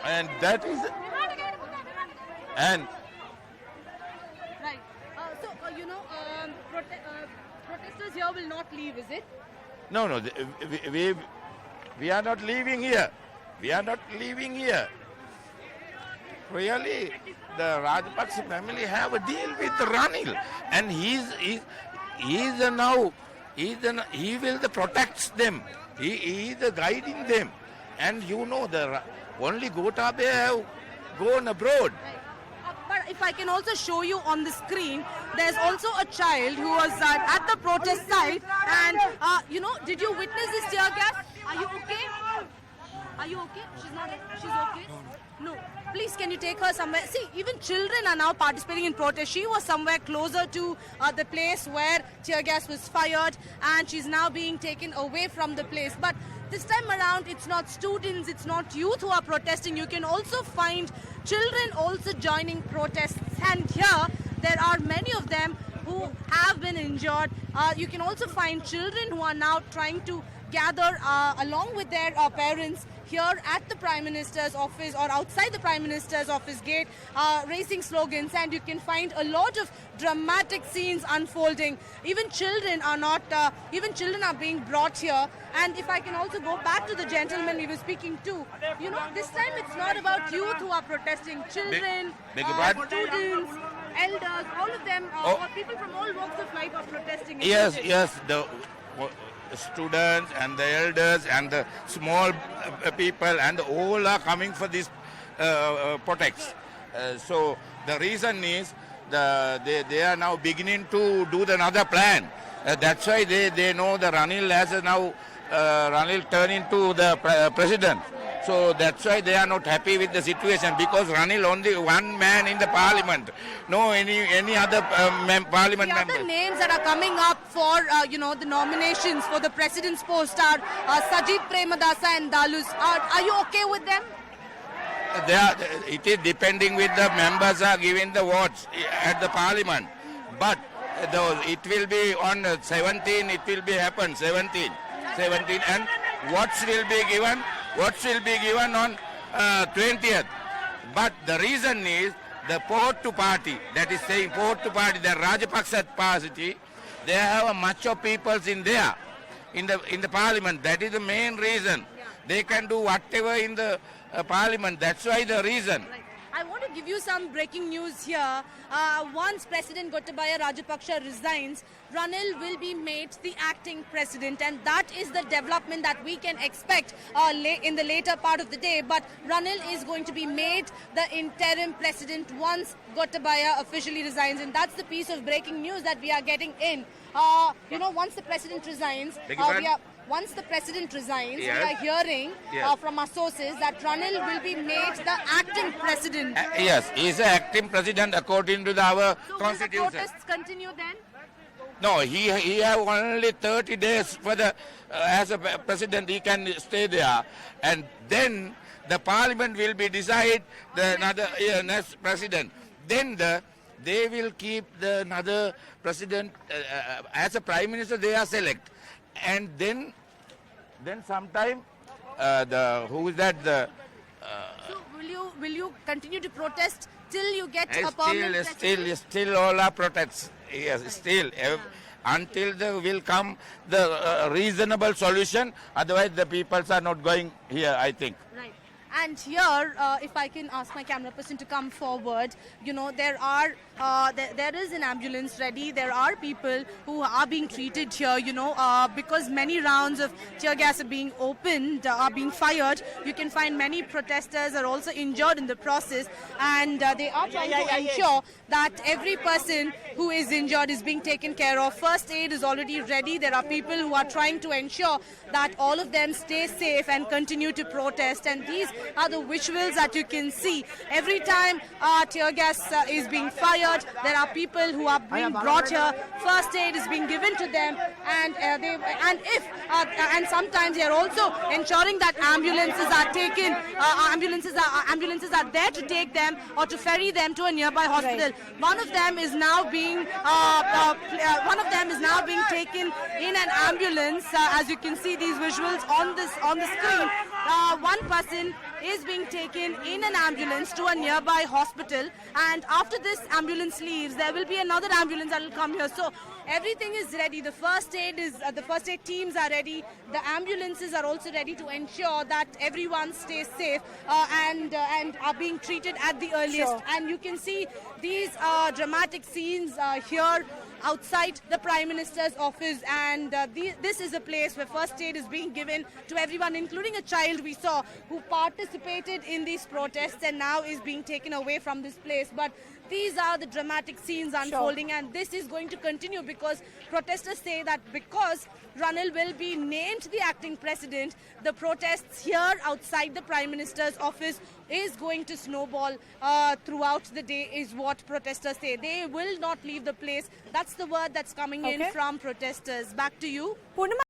And that is, and Right. Protesters here will not leave, is it? no, no, we are not leaving here. We are not leaving here. Really, the Rajapaksa family have a deal with Ranil, and he will protect them. He is guiding them, and the only Gotabaya have gone abroad. Right. But if I can also show you on the screen, there's also a child who was at the protest site, and did you witness this tear gas? Are you okay? Are you okay? She's okay? No. Please, can you take her somewhere? See, even children are now participating in protest. She was somewhere closer to the place where tear gas was fired, and she's now being taken away from the place. But this time around, it's not students, it's not youth who are protesting. You can also find children also joining protests. And here, there are many of them who have been injured. You can also find children who are now trying to gather along with their parents here at the Prime Minister's office or outside the Prime Minister's office gate, raising slogans, and you can find a lot of dramatic scenes unfolding. Even children are being brought here. And if I can also go back to the gentleman we were speaking to, this time it's not about youth who are protesting. Children, students, elders, all of them, or people from all walks of life are protesting. Yes, the students and the elders and the small people and all are coming for this protests. So the reason is they are now beginning to do another plan. That's why they know the Ranil has now Ranil turned into the president. So that's why they are not happy with the situation, because Ranil only one man in the parliament, no any other parliament the member. other names that are coming up for the nominations for the president's post are Sajid Premadasa and Dalus. Are you okay with them? It is depending with the members are giving the votes at the parliament, but it will be on 17. It will be happen 17, and votes will be given. What will be given on 20th. But the reason is the Portu party, that is saying Portu party, the Rajapaksa party, they have a much of peoples in there, in the parliament. That is the main reason. Yeah. They can do whatever in the parliament. That's why the reason. Right. I want to give you some breaking news here. Once President Gotabaya Rajapaksa resigns, Ranil will be made the acting president, and that is the development that we can expect in the later part of the day. But Ranil is going to be made the interim president once Gotabaya officially resigns, and that's the piece of breaking news that we are getting in. Once the president resigns, Once the president resigns, Yes. we are hearing Yes. from our sources that Ranil will be made the acting president. Yes, he is the acting president according to our So will the constitution. protests continue then? No, he have only 30 days for the as a president he can stay there, and then the parliament will be decide the another next president. Then they will keep the another president as a prime minister. They are select, and then sometime who is that So will you continue to protest till you get a permanent president? still all are protests. Yes, still until there will come the reasonable solution. Otherwise, the peoples are not going here, I think. Right. And here, if I can ask my camera person to come forward, there is an ambulance ready. There are people who are being treated here, because many rounds of tear gas are being opened, are being fired. You can find many protesters are also injured in the process, and they are trying to ensure that every person who is injured is being taken care of. First aid is already ready. There are people who are trying to ensure that all of them stay safe and continue to protest, and these are the visuals that you can see. Every time tear gas is being fired, there are people who are being brought here. First aid is being given to them, and sometimes they are also ensuring that ambulances are taken. Ambulances are there to take them or to ferry them to a nearby hospital. Right. One of them is now being taken in an ambulance. As you can see these visuals on the screen. one person is being taken in an ambulance to a nearby hospital, and after this ambulance leaves, there will be another ambulance that will come here. So everything is ready. The first aid teams are ready. The ambulances are also ready to ensure that everyone stays safe and are being treated at the earliest. Sure. And you can see these dramatic scenes here outside the Prime Minister's office, and this is a place where first aid is being given to everyone, including a child we saw who participated in these protests and now is being taken away from this place. But these are the dramatic scenes unfolding, and this is going to continue because protesters say that because Ranil will be named the acting president, the protests here outside the Prime Minister's office is going to snowball throughout the day, is what protesters say. They will not leave the place. That's the word that's coming in from protesters. Back to you. Purnima,